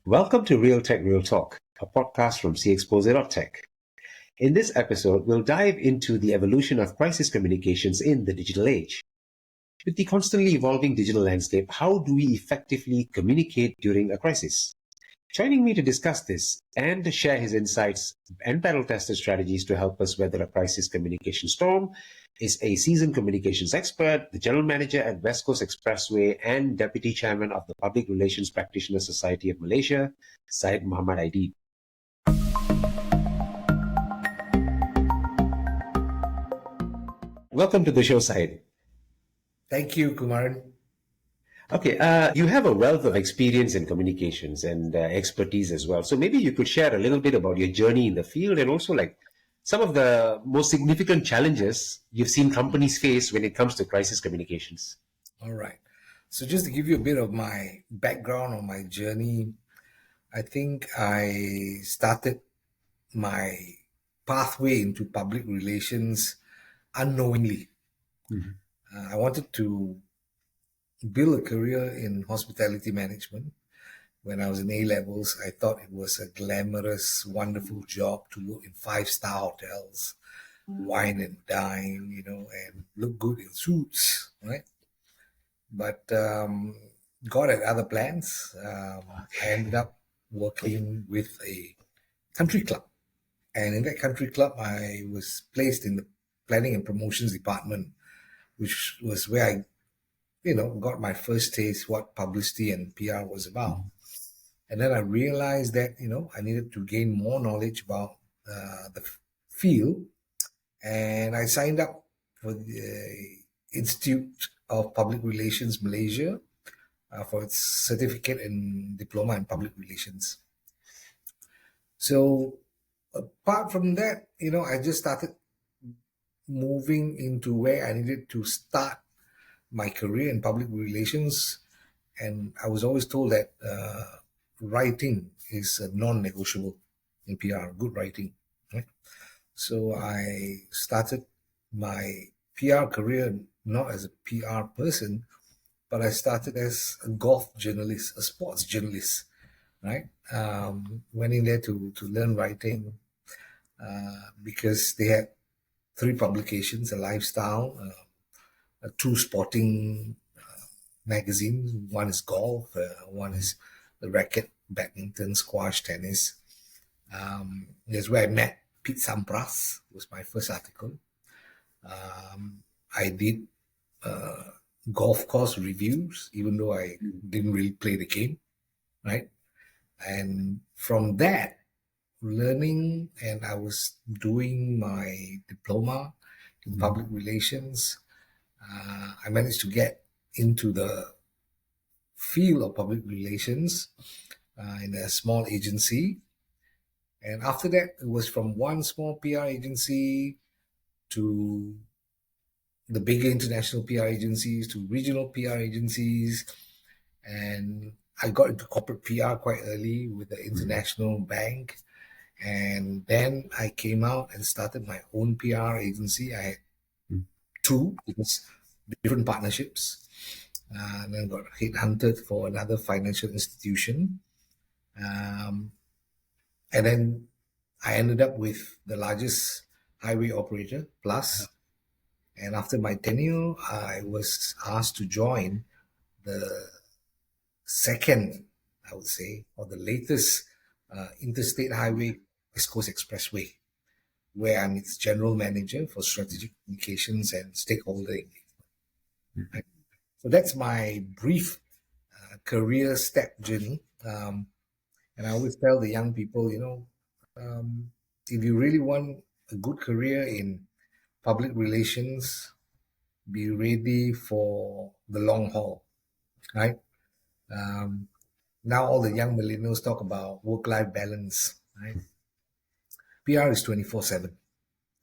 Welcome to Real Tech, Real Talk, a podcast from cexpose.tech. In this episode, we'll dive into the evolution of crisis communications in the digital age. With the constantly evolving digital landscape, how do we effectively communicate during a crisis? Joining me to discuss this and to share his insights and battle-tested strategies to help us weather a crisis communication storm is a seasoned communications expert, the general manager at West Coast Expressway and deputy chairman of the Public Relations Practitioners Society of Malaysia, Syed Mohammed Idid. Welcome to the show, Syed. Thank you, Kumar. Okay, you have a wealth of experience in communications and expertise as well. So maybe you could share a little bit about your journey in the field and also like some of the most significant challenges you've seen companies face when it comes to crisis communications. All right. So just to give you a bit of my background on my journey, I think I started my pathway into public relations unknowingly. I wanted to build a career in hospitality management. When I was in A-levels, I thought it was a glamorous, wonderful job to work in five-star hotels, wine and dine, and look good in suits, right? But God had other plans. I ended up working with a country club. And in that country club, I was placed in the planning and promotions department, which was where I got my first taste what publicity and PR was about. And then I realized that, I needed to gain more knowledge about the field. And I signed up for the Institute of Public Relations Malaysia for its certificate and diploma in public relations. So apart from that, I just started moving into where I needed to start my career in public relations, and I was always told that writing is non-negotiable in PR, good writing, right? So I started my PR career not as a PR person, but I started as a golf journalist, a sports journalist, right? Went in there to learn writing because they had three publications, a lifestyle, two sporting magazines. One is golf, one is the racket, badminton, squash, tennis. That's where I met Pete Sampras, was my first article. I did golf course reviews, even though I didn't really play the game, right? And from that, learning, and I was doing my diploma in public relations. I managed to get into the field of public relations in a small agency. And after that, it was from one small PR agency to the bigger international PR agencies to regional PR agencies. And I got into corporate PR quite early with the international bank. And then I came out and started my own PR agency. I had two different partnerships. And then got headhunted for another financial institution. And then I ended up with the largest highway operator, Plus. And after my tenure, I was asked to join the second, I would say, or the latest interstate highway, West Coast Expressway, where I'm its general manager for strategic communications and stakeholder engagement. Right? So that's my brief career step journey. And I always tell the young people, if you really want a good career in public relations, be ready for the long haul, right? Now all the young millennials talk about work-life balance, right? PR is 24/7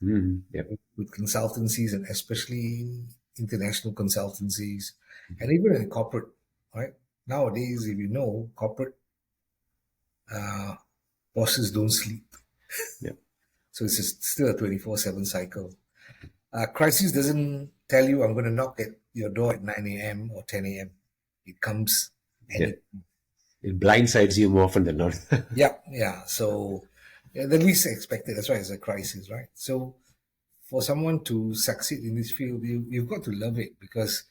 Yep. with consultancies, and especially international consultancies, and even in corporate, right? Nowadays, if you know, corporate bosses don't sleep. Yep. So it's still a 24/7 cycle. Crisis doesn't tell you I'm going to knock at your door at 9 a.m. or 10 a.m. It comes anytime. It blindsides you more often than not. Yeah. So the least expected. That's why it's a crisis, right? So for someone to succeed in this field, you've got to love it because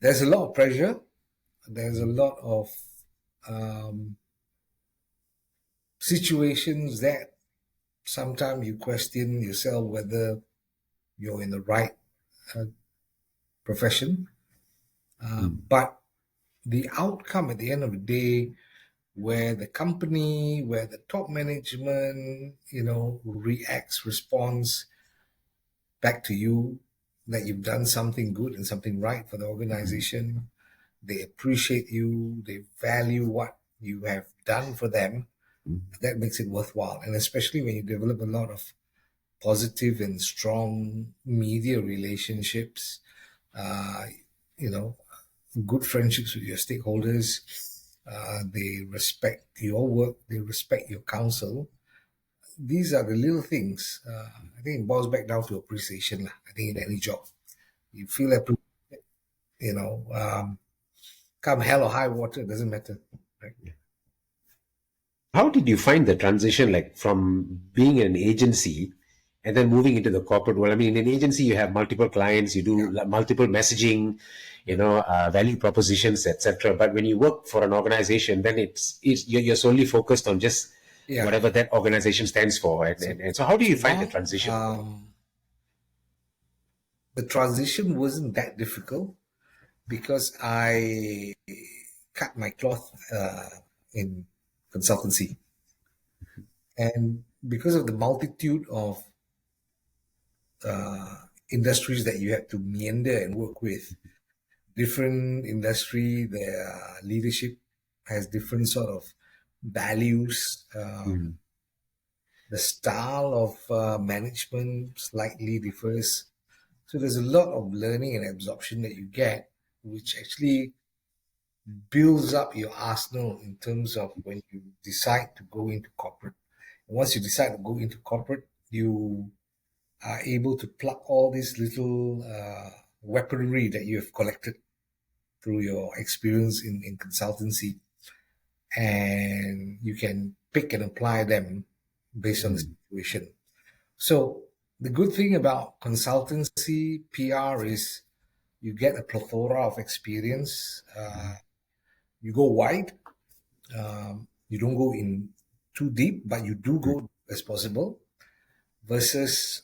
there's a lot of pressure. There's a lot of um, situations that sometimes you question yourself whether you're in the right uh, profession. Mm, But the outcome at the end of the day, where the company, where the top management, reacts, responds back to you that you've done something good and something right for the organization. They appreciate you, they value what you have done for them. mm, That makes it worthwhile. And especially when you develop a lot of positive and strong media relationships, uh, you know, good friendships with your stakeholders. They respect your work, they respect your counsel. These are the little things. I think it boils back down to appreciation. I think in any job, you feel appreciated, you know, come hell or high water, it doesn't matter. Right? How did you find the transition, like from being an agency and then moving into the corporate world? I mean, in an agency, you have multiple clients, you Yeah. do multiple messaging, value propositions, etc. But when you work for an organization, then you're solely focused on just Yeah. whatever that organization stands for. And so, how do you find the Well, transition? the transition wasn't that difficult because I cut my cloth in consultancy. And because of the multitude of industries that you have to meander and work with, different industry, their leadership has different sort of values. Mm, The style of management slightly differs. So there's a lot of learning and absorption that you get, which actually builds up your arsenal in terms of when you decide to go into corporate. Once you decide to go into corporate, you are able to plug all these little weaponry that you have collected through your experience in consultancy, and you can pick and apply them based on the mm, situation. So the good thing about consultancy PR is you get a plethora of experience. You go wide. You don't go in too deep, but you do mm, go as possible. Versus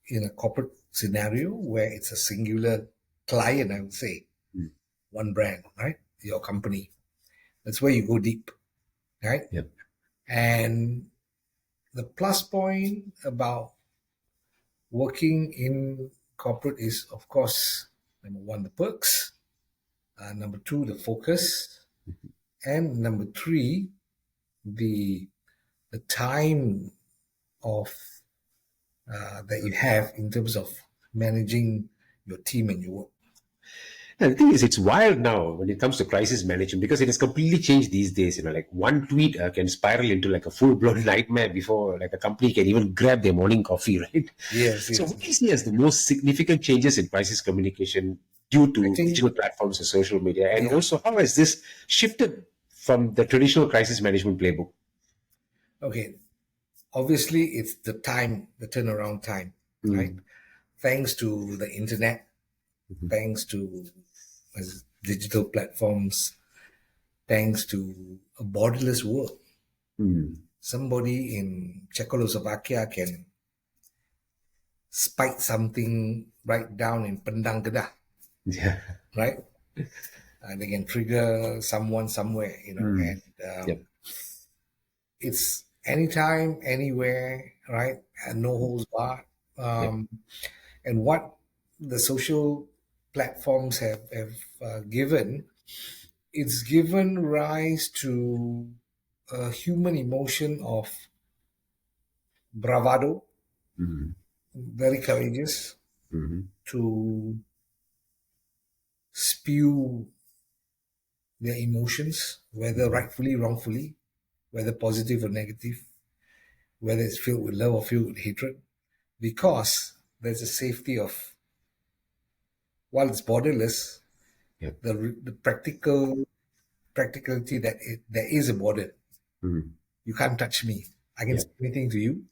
in a corporate scenario where it's a singular client, I would say, mm. one brand, right? Your company. That's where you go deep, right? Yep. And the plus point about working in corporate is, of course, number one, the perks, number two, the focus, and number three, the the time of that you have in terms of managing your team and your work. And the thing is, it's wild now when it comes to crisis management because it has completely changed these days. Like one tweet can spiral into like a full blown nightmare before like a company can even grab their morning coffee, right? Yes, So, yes. what do you see as the most significant changes in crisis communication due I to think, digital platforms and social media? And yeah. also, how has this shifted from the traditional crisis management playbook? Okay. Obviously, it's the time, the turnaround time, right? Mm, Thanks to the internet, thanks to digital platforms, thanks to a borderless world. mm, Somebody in Czechoslovakia can spike something right down in Pendang Kedah, yeah. right? They can trigger someone somewhere, Mm, and yep. it's anytime, anywhere, right? And no holds barred. Yep. Um, and what the social platforms have given, it's given rise to a human emotion of bravado, Mm, very courageous mm, to spew their emotions, whether mm, rightfully, wrongfully, whether positive or negative, whether it's filled with love or filled with hatred, because there's a safety of, while it's borderless, yep. the practical practicality that there is a border. Mm. You can't touch me. I can Yeah. say anything to you,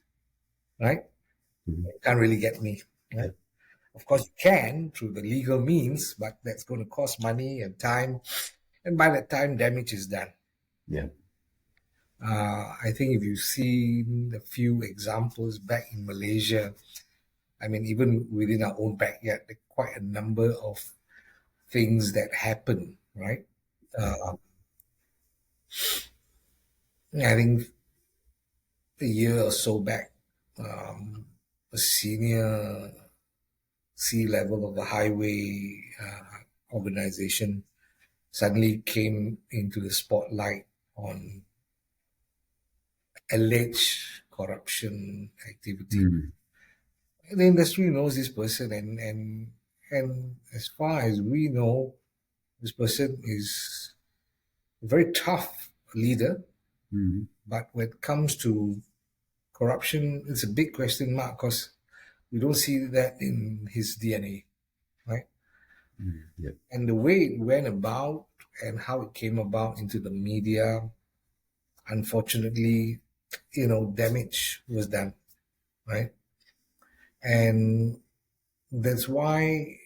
right? Mhm. You can't really get me, right? Yeah. Of course, you can through the legal means, but that's going to cost money and time. And by that time, damage is done. Yeah. I think if you've seen a few examples back in Malaysia, I mean, even within our own backyard, there are quite a number of things that happen, right? Uh, I think a year or so back, a senior C level of the highway organization suddenly came into the spotlight on alleged corruption activity. Mm. The industry knows this person, and as far as we know, this person is a very tough leader. Mm. But when it comes to corruption, it's a big question mark because we don't see that in his DNA, right? Mm. Yeah. And the way it went about and how it came about into the media, unfortunately, damage was done, right? And that's why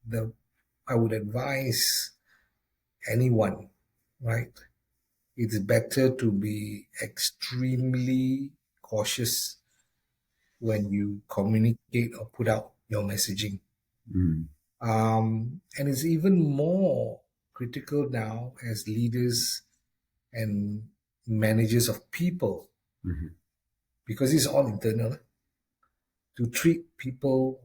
the I would advise anyone, right? It's better to be extremely cautious when you communicate or put out your messaging. Mm. And it's even more critical now as leaders and managers of people, Mhm. because it's all internal, to treat people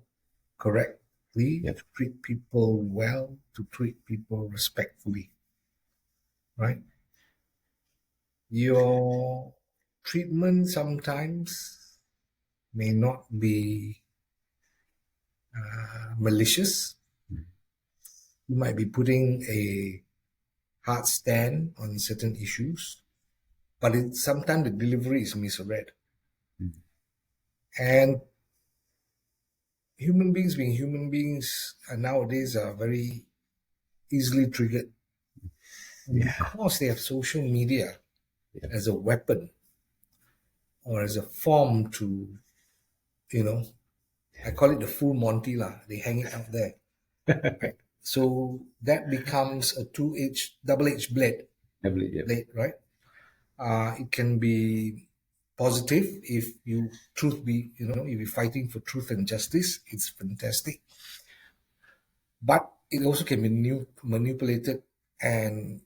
correctly, Yep. to treat people well, to treat people respectfully, right? Your treatment sometimes may not be malicious. Mm. You might be putting a hard stand on certain issues, but sometimes the delivery is misread. Mm. And human beings, being human beings, nowadays are very easily triggered. And Yeah. because they have social media Yeah. as a weapon or as a form to, you know, I call it the full Monty lah. They hang it out there, right? So that becomes a double-edged blade, I believe. Yeah. right? It can be positive if you're fighting for truth and justice. It's fantastic, but it also can be manipulated, and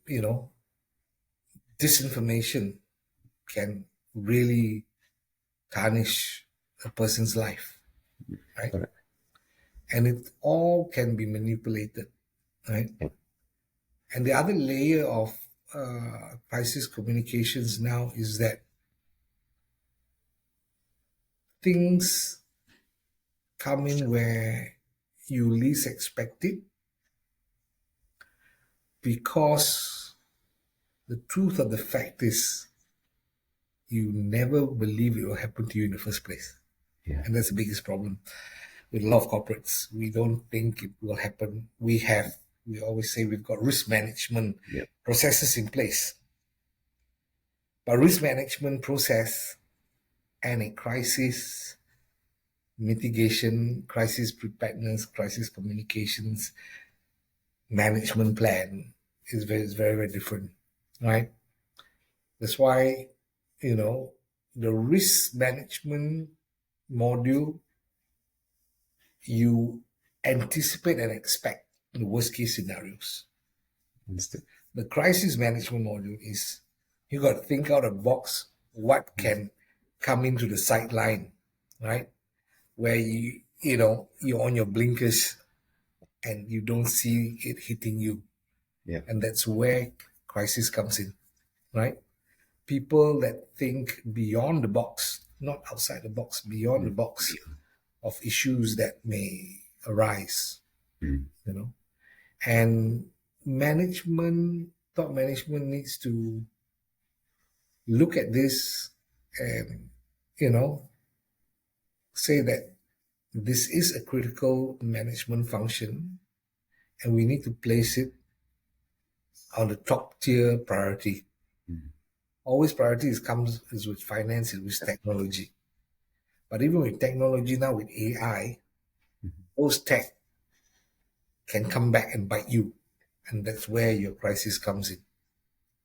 disinformation can really tarnish a person's life, right? Correct. And it all can be manipulated, right? Yeah. And the other layer of crisis communications now is that things come in where you least expect it, because the truth of the fact is you never believe it will happen to you in the first place. Yeah. And that's the biggest problem with a lot of corporates. We don't think it will happen. We always say we've got risk management Yeah. processes in place. But risk management process and a crisis mitigation, crisis preparedness, crisis communications management plan is very, very different, right? That's why, the risk management module, you anticipate and expect the worst case scenarios. Understood. The crisis management module is you got to think out of the box what can come into the sideline, right? Where you're on your blinkers and you don't see it hitting you. Yeah. And that's where crisis comes in, right? People that think beyond the box, not outside the box, beyond the box of issues that may arise, Mm. And top management needs to look at this and, you know, say that this is a critical management function and we need to place it on the top tier priority. Mm. Always priorities comes is with finance, is with technology. But even with technology now, with AI, those tech can come back and bite you. And that's where your crisis comes in,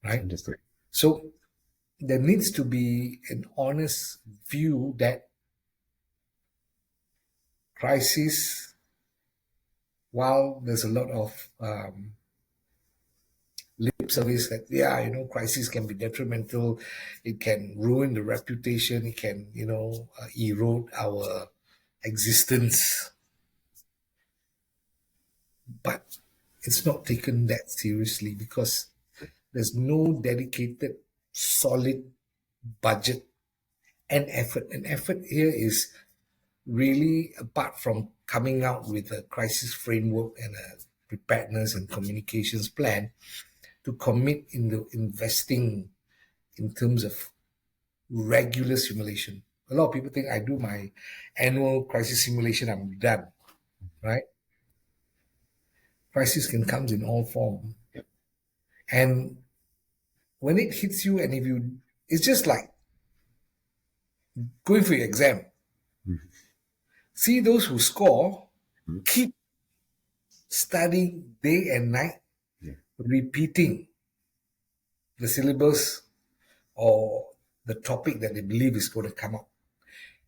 right? Understood. So there needs to be an honest view that crisis, while there's a lot of lip service that, yeah, crisis can be detrimental, it can ruin the reputation, it can, erode our existence, but it's not taken that seriously because there's no dedicated, solid budget and effort. And effort here is really, apart from coming out with a crisis framework and a preparedness and communications plan, to commit in the investing in terms of regular simulation. A lot of people think I do my annual crisis simulation, I'm done, right? Crisis can come in all form. Yep. And when it hits you, and it's just like going for your exam. See those who score, keep studying day and night, repeating the syllabus or the topic that they believe is going to come up.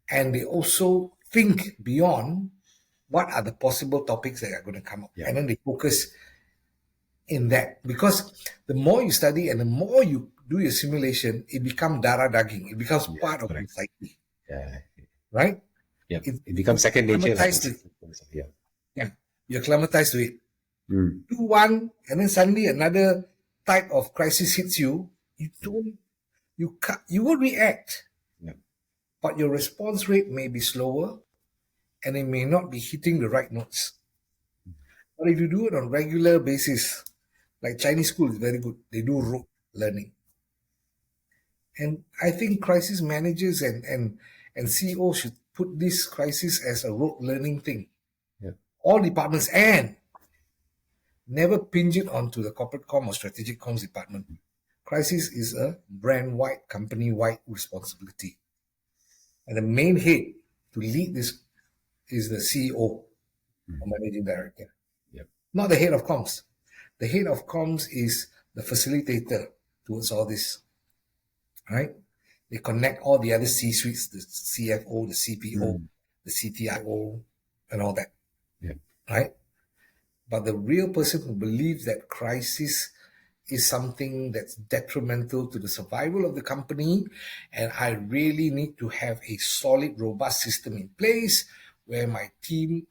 And they also think beyond what are the possible topics that are going to come up. Yeah. And then they focus in that. Because the more you study and the more you do your simulation, it becomes dara daging. It becomes part of your psyche. Yeah. Right? Yeah. It becomes second nature. Yeah. You're acclimatized to it. Mm. Do one, and then suddenly another type of crisis hits you. You will react. Yeah. But your response rate may be slower and it may not be hitting the right notes. But if you do it on regular basis, like Chinese school is very good, they do rote learning. And I think crisis managers and CEOs should put this crisis as a rote learning thing. Yeah. All departments, and never pinch it onto the corporate comm or strategic comms department. Crisis is a brand-wide, company-wide responsibility. And the main head to lead this is the CEO or managing director. Yep. Not the head of comms. The head of comms is the facilitator towards all this, right? They connect all the other C-suites, the CFO, the CPO, the CTIO, and all that, right? But the real person who believes that crisis is something that's detrimental to the survival of the company, and I really need to have a solid, robust system in place where my team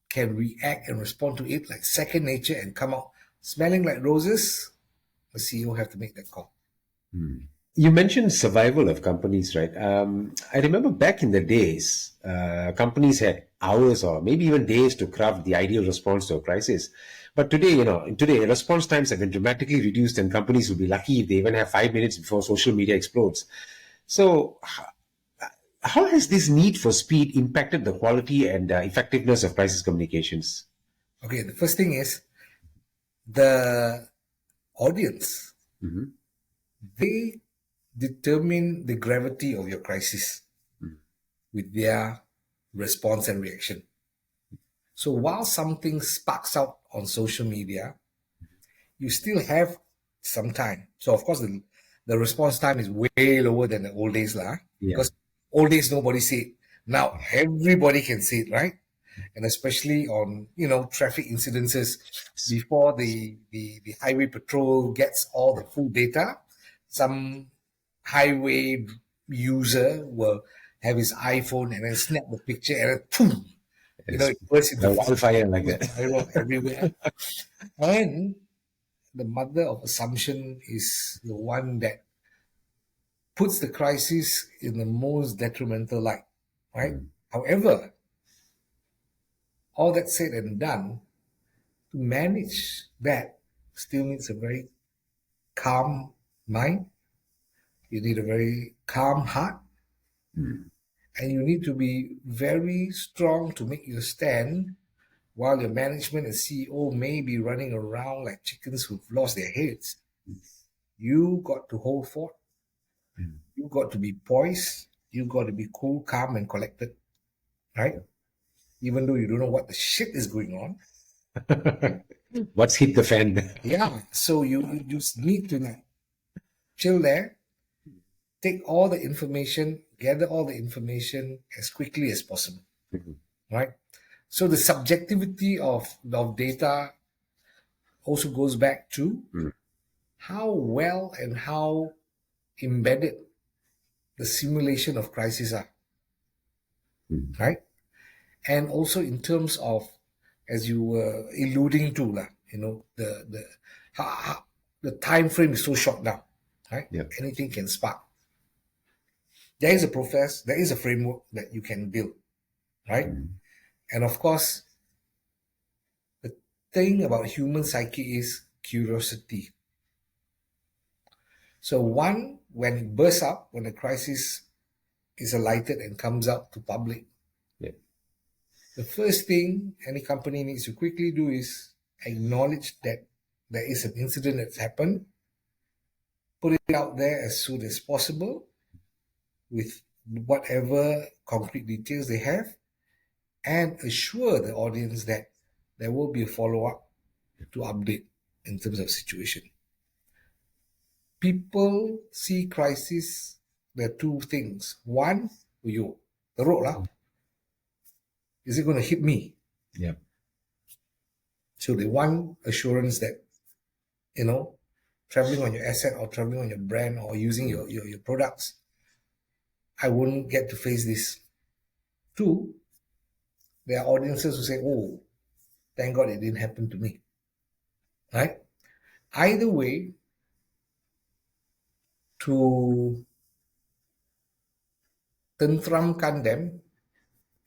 can react and respond to it like second nature and come out smelling like roses, the CEO have to make that call. You mentioned survival of companies, right? I remember back in the days, companies had hours or maybe even days to craft the ideal response to a crisis. But today response times have been dramatically reduced, and companies will be lucky if they even have 5 minutes before social media explodes. So, how has this need for speed impacted the quality and effectiveness of crisis communications? Okay, the first thing is the audience. They determine the gravity of your crisis with their response and reaction. So while something sparks out on social media, you still have some time. So of course the response time is way lower than the old days because old days nobody see it. Now everybody can see it, right? And especially on traffic incidences, before the highway patrol gets all the full data, some highway user will have his iPhone and then snap the picture and then boom, it bursts into wildfire like that. Viral everywhere. And the mother of assumption is the one that puts the crisis in the most detrimental light, right? However, all that said and done, to manage that still needs a very calm mind. You need a very calm heart. And you need to be very strong to make your stand while your management and CEO may be running around like chickens who've lost their heads, you got to hold fort. You got to be poised. You got to be cool, calm, and collected, right? Even though you don't know what the shit is going on. What's hit the fan? Yeah. So you just need to like chill there, take all the information, gather all the information as quickly as possible, right? So the subjectivity of data also goes back to how well and how embedded the simulation of crisis are, right? And also in terms of, as you were alluding to, the time frame is so short now, right? Yeah. Anything can spark. There is a process, there is a framework that you can build, right? And of course, the thing about human psyche is curiosity. So when it bursts up, when a crisis is alighted and comes out to public, Yeah. the first thing any company needs to quickly do is acknowledge that there is an incident that's happened, put it out there as soon as possible with whatever concrete details they have, and assure the audience that there will be a follow-up to update in terms of situation. People see crisis, there are two things. One, teruk lah. Is it going to hit me? Yeah. So they want assurance that, traveling on your asset or traveling on your brand or using your products, I won't get to face this. Two, there are audiences who say, oh, thank God it didn't happen to me. Right? Either way, to tentramkan them,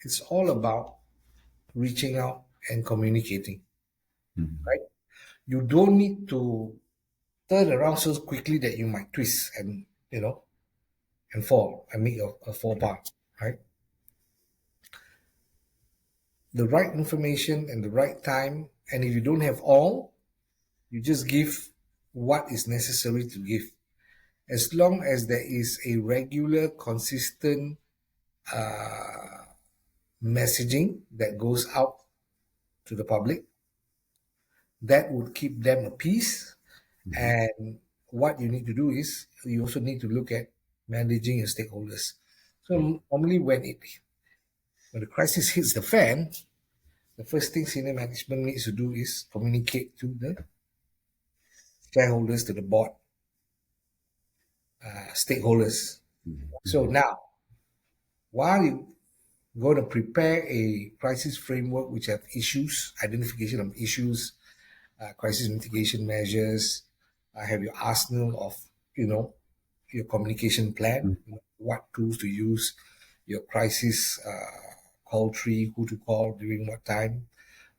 it's all about reaching out and communicating. Right? You don't need to turn around so quickly that you might twist and and fall and make a faux pas, right? The right information and the right time, and if you don't have all, you just give what is necessary to give. As long as there is a regular, consistent messaging that goes out to the public, that would keep them at peace. And what you need to do is you also need to look at managing your stakeholders. So normally when the crisis hits the fan, the first thing senior management needs to do is communicate to the shareholders, to the board, stakeholders. So now, while you're going to prepare a crisis framework which have issues, identification of issues, crisis mitigation measures, have your arsenal of, your communication plan, what tools to use, your crisis call tree, who to call during what time,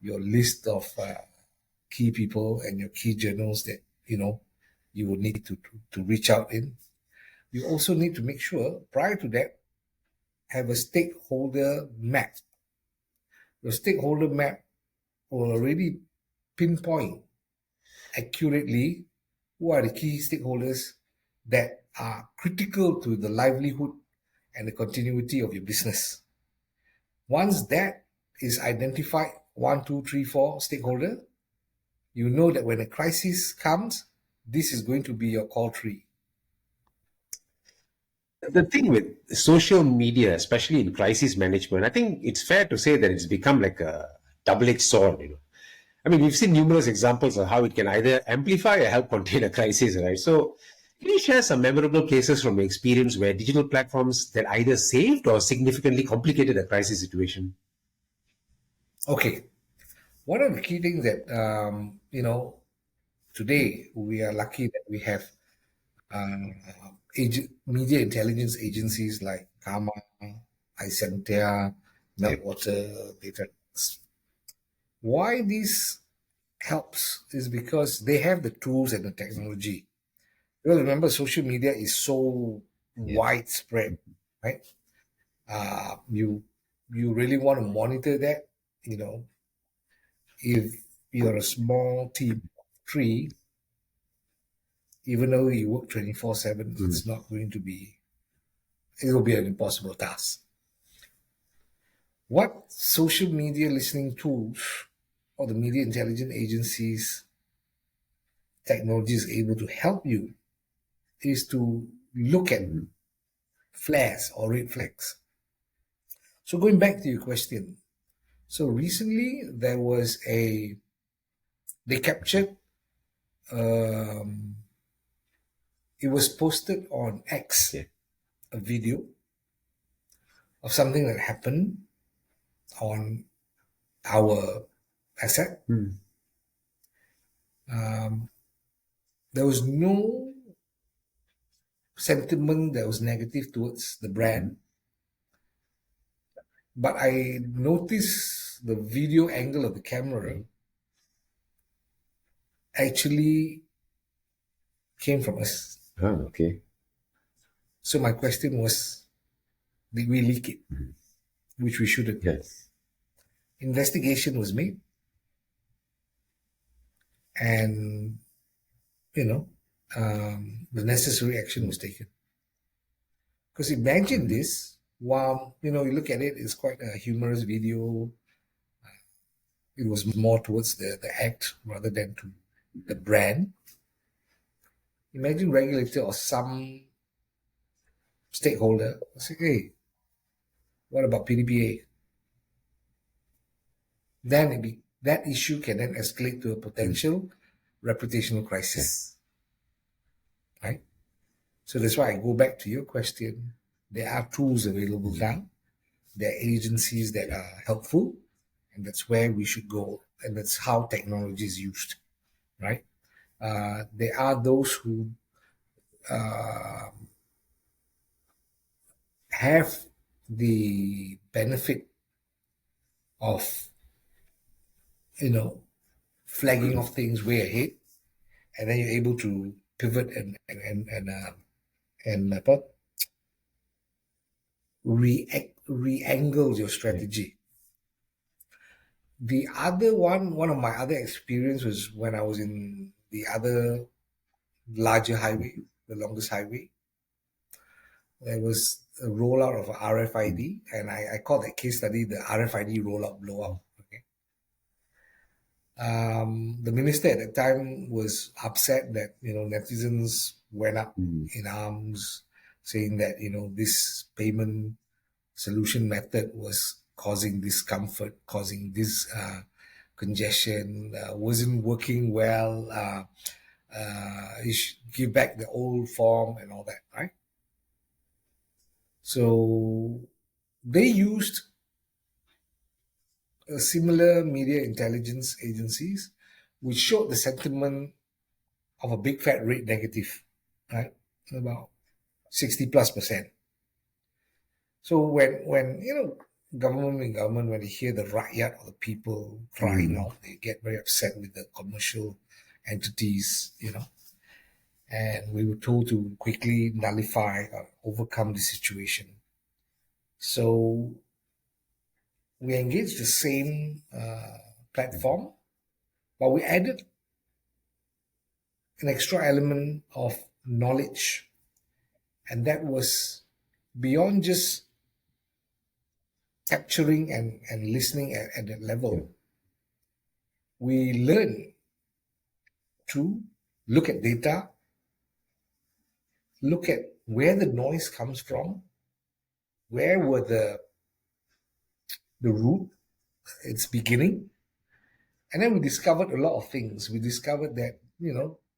your list of key people and your key journals that, you will need to reach out in. You also need to make sure, prior to that, have a stakeholder map. Your stakeholder map will already pinpoint accurately who are the key stakeholders that are critical to the livelihood and the continuity of your business. Once that is identified, 1, 2, 3, 4 stakeholder, you know that when a crisis comes, this is going to be your call tree. The thing with social media, especially in crisis management, I think it's fair to say that it's become like a double-edged sword. I mean, we've seen numerous examples of how it can either amplify or help contain a crisis, right? So, can you share some memorable cases from your experience where digital platforms that either saved or significantly complicated a crisis situation? Okay. One of the key things that, today we are lucky that we have media intelligence agencies like Kama, iCentia, Meltwater, Data. Why this helps is because they have the tools and the technology. Well, remember, social media is so widespread, right? You really want to monitor that, if you're a small team of three, even though you work 24/7, it's not going to be, it will be an impossible task. What social media listening tools or the media intelligence agencies technology is able to help you is to look at flares or red flags. So going back to your question, so recently there was they captured, it was posted on X, Okay. a video of something that happened on our asset. There was no sentiment that was negative towards the brand, but I noticed the video angle of the camera actually came from us. Okay. So my question was, did we leak it? Which we shouldn't. Yes. Investigation was made, and the necessary action was taken. Because imagine this, while you look at it, it's quite a humorous video. It was more towards the act rather than to the brand. Imagine regulator or some stakeholder say, "Hey, what about PDPA?" Then that issue can then escalate to a potential reputational crisis, right? So that's why I go back to your question. There are tools available now. There are agencies that are helpful, and that's where we should go. And that's how technology is used, right? There are those who have the benefit of, flagging of things way ahead, and then you're able to pivot and re-angle your strategy. The other one of my other experience was when I was in the other larger highway, the longest highway. There was a rollout of RFID, and I call that case study the RFID rollout blowout. Okay. The minister at the time was upset that netizens went up in arms, saying that this payment solution method was causing discomfort, causing this congestion, wasn't working well. You should give back the old form and all that, right? So they used similar media intelligence agencies, which showed the sentiment of a big fat red negative, right? About 60+%. So when government, when they hear the rakyat or the people crying out, they get very upset with the commercial entities, and we were told to quickly nullify or overcome the situation. So we engaged the same platform, but we added an extra element of knowledge, and that was beyond just capturing and listening at that level. We learn to look at data, look at where the noise comes from, where were the root, its beginning, and then we discovered a lot of things. We discovered that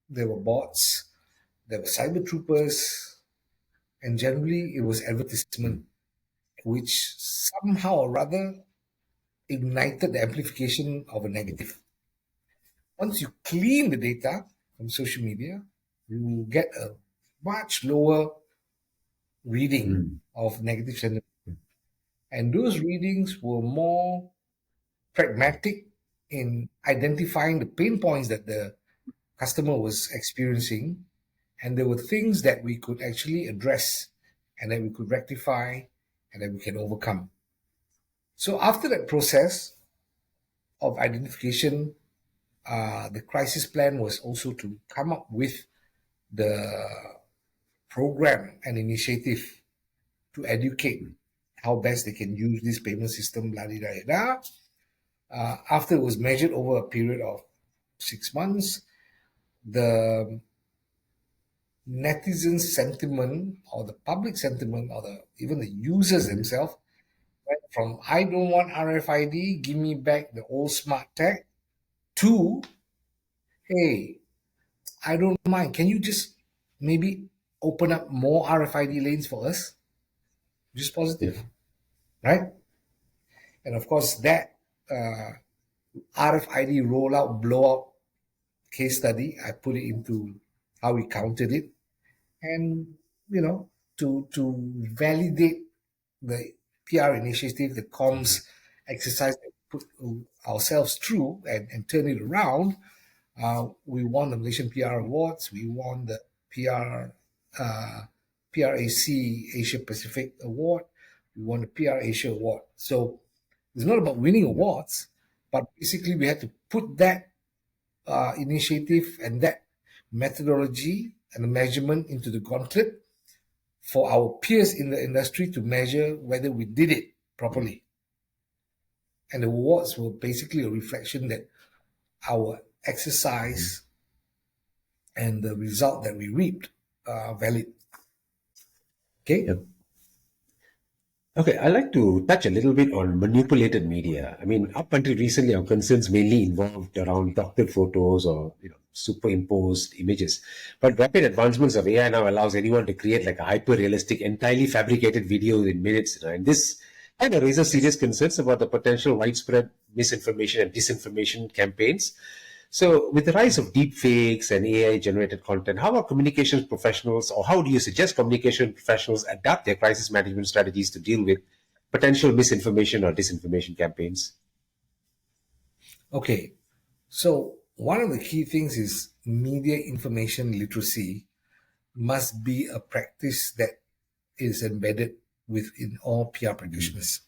there were bots, there were cyber troopers, and generally it was advertisement, which somehow or rather ignited the amplification of a negative. Once you clean the data from social media, you get a much lower reading of negative sentiment. And those readings were more pragmatic in identifying the pain points that the customer was experiencing. And there were things that we could actually address and that we could rectify and that we can overcome. So after that process, of identification, the crisis plan was also to come up with the program and initiative to educate how best they can use this payment system, blah, blah, blah, blah. After it was measured over a period of 6 months, the netizen sentiment or the public sentiment or even the users themselves went from I don't want RFID, give me back the old smart tag, to hey, I don't mind. Can you just maybe open up more RFID lanes for us? Just positive, right? And of course, that RFID rollout blowout case study, I put it into how we counted it, and to validate the PR initiative, the comms exercise that put ourselves through and turn it around. We won the Malaysian PR Awards. We won the PRAC Asia Pacific Award. We won the PR Asia Award. So it's not about winning awards, but basically we had to put that initiative and that methodology and the measurement into the gauntlet for our peers in the industry to measure whether we did it properly. And the awards were basically a reflection that our exercise and the result that we reaped are valid. Okay? Yep. Okay, I'd like to touch a little bit on manipulated media. I mean, up until recently, our concerns mainly involved around doctored photos or superimposed images. But rapid advancements of AI now allows anyone to create like a hyper-realistic, entirely fabricated video in minutes. And this kind of raises serious concerns about the potential widespread misinformation and disinformation campaigns. So, with the rise of deep fakes and AI-generated content, how are communications professionals, or how do you suggest communication professionals adapt their crisis management strategies to deal with potential misinformation or disinformation campaigns? Okay. So, one of the key things is media information literacy must be a practice that is embedded within all PR practitioners.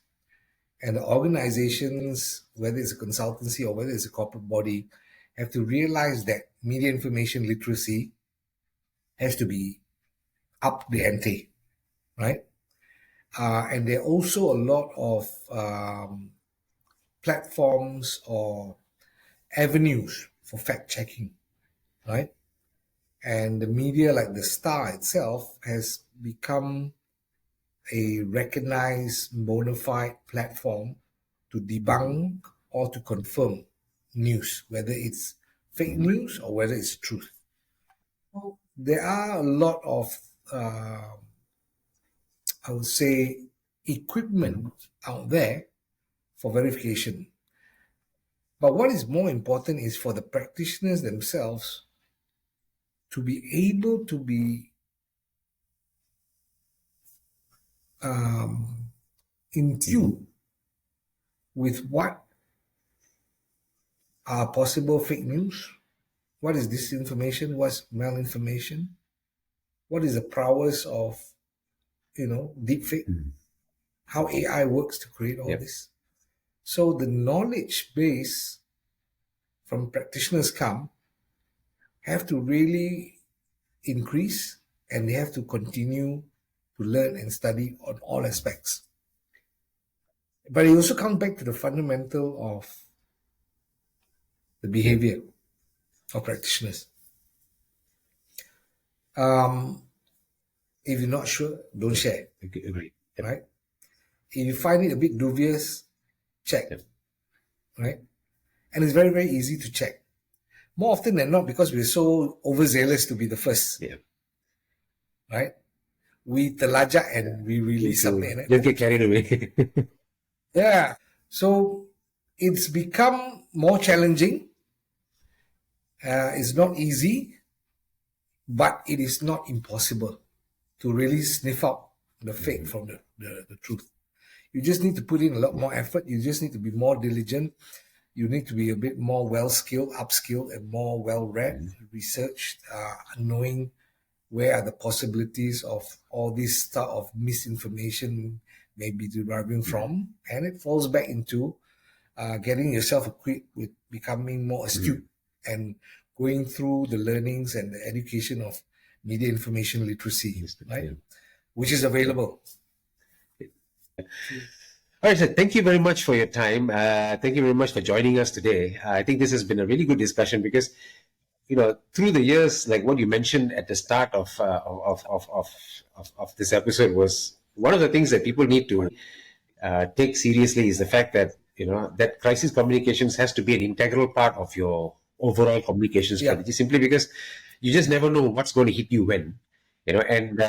And the organizations, whether it's a consultancy or whether it's a corporate body, have to realize that media information literacy has to be up the ante, right? And there are also a lot of platforms or avenues for fact checking, right? And the media, like the Star itself, has become a recognized bona fide platform to debunk or to confirm news, whether it's fake news or whether it's truth. There are a lot of, I would say, equipment out there for verification. But what is more important is for the practitioners themselves to be able to be in tune with what are possible fake news, what is disinformation, what's malinformation, what is the prowess of, deepfake, how AI works to create all this. So the knowledge base from practitioners have to really increase, and they have to continue to learn and study on all aspects. But it also comes back to the fundamental of the behavior of practitioners. If you're not sure, don't share. Agree. Yep. Right? If you find it a bit dubious, check. Yep. Right? And it's very, very easy to check. More often than not, because we're so overzealous to be the first. Yeah. Right? We telajak and we release something. Don't get carried away. Yeah. So it's become more challenging. It's not easy, but it is not impossible to really sniff out the fake from the truth. You just need to put in a lot more effort. You just need to be more diligent. You need to be a bit more well-skilled, upskilled, and more well-read, researched, knowing where are the possibilities of all this stuff of misinformation may be deriving from. And it falls back into getting yourself equipped with becoming more astute and going through the learnings and the education of media information literacy, right? Yeah. Which is available. All right, sir. Thank you very much for your time. Thank you very much for joining us today. I think this has been a really good discussion because, through the years, like what you mentioned at the start of this episode, was one of the things that people need to take seriously is the fact that that crisis communications has to be an integral part of your overall communication strategy. Simply because you just never know what's going to hit you when. And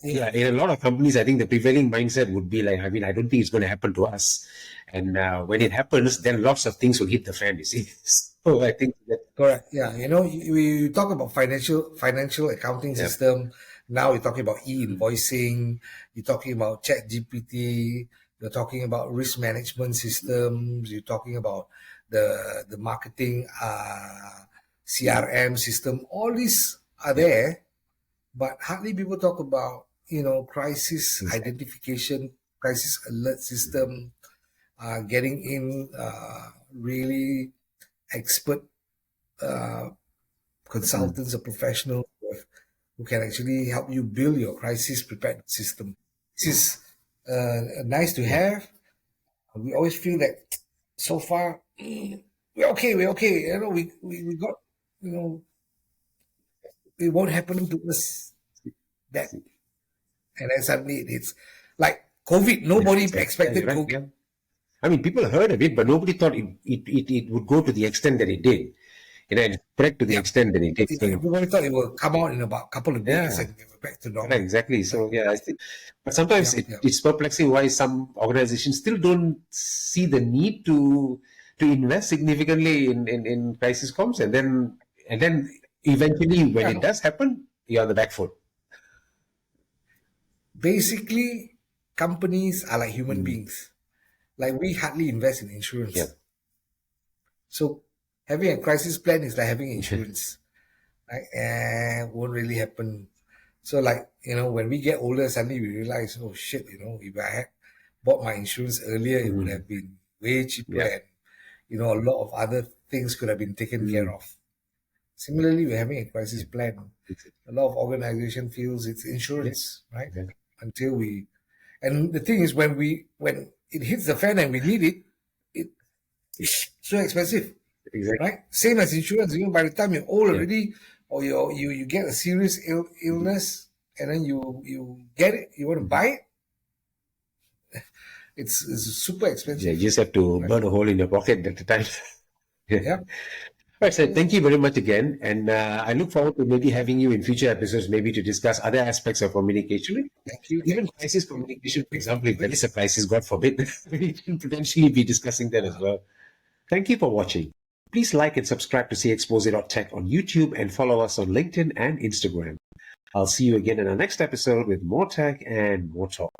in a lot of companies, I think the prevailing mindset would be like, I don't think it's going to happen to us. And when it happens, then lots of things will hit the fan, you see. So I think that. Correct. Yeah. We talk about financial accounting system. Now you're talking about e-invoicing. You're talking about Chat GPT. You're talking about risk management systems. You're talking about the marketing CRM system. All these are there, but hardly people talk about crisis identification, crisis alert system, getting in really expert consultants or professionals who can actually help you build your crisis prepared system. This is nice to have. We always feel that so far we're okay. We got it won't happen to us that, and then suddenly it's like COVID. Nobody expected COVID. Yeah. I mean, people heard of it, but nobody thought it would go to the extent that it did. And spread to the extent that it did. So, everybody thought it will come out in about a couple of weeks and we were back to normal. Exactly. So I think, but sometimes it's perplexing why some organizations still don't see the need to invest significantly in crisis comms, and then eventually when it does happen, you're on the back foot. Basically, companies are like human beings. Like we hardly invest in insurance. Yeah. So having a crisis plan is like having insurance. Won't really happen. So when we get older, suddenly we realize, oh shit, if I had bought my insurance earlier, it would have been way cheaper and, a lot of other things could have been taken care of. Similarly, we're having a crisis plan. A lot of organization feels it's insurance, right? Until and the thing is when it hits the fan and we need it's so expensive. Exactly. Right? Same as insurance. By the time you're old already, or you get a serious illness, and then you get it, you want to buy it. It's super expensive. Yeah, you just have to burn a hole in your pocket at the time. Yeah. All right, sir. Thank you very much again, and I look forward to maybe having you in future episodes, maybe to discuss other aspects of communication. Thank you. Even crisis communication, for example, if there is a crisis, God forbid, we can potentially be discussing that as well. Thank you for watching. Please like and subscribe to Expressway.tech on YouTube and follow us on LinkedIn and Instagram. I'll see you again in our next episode with more tech and more talk.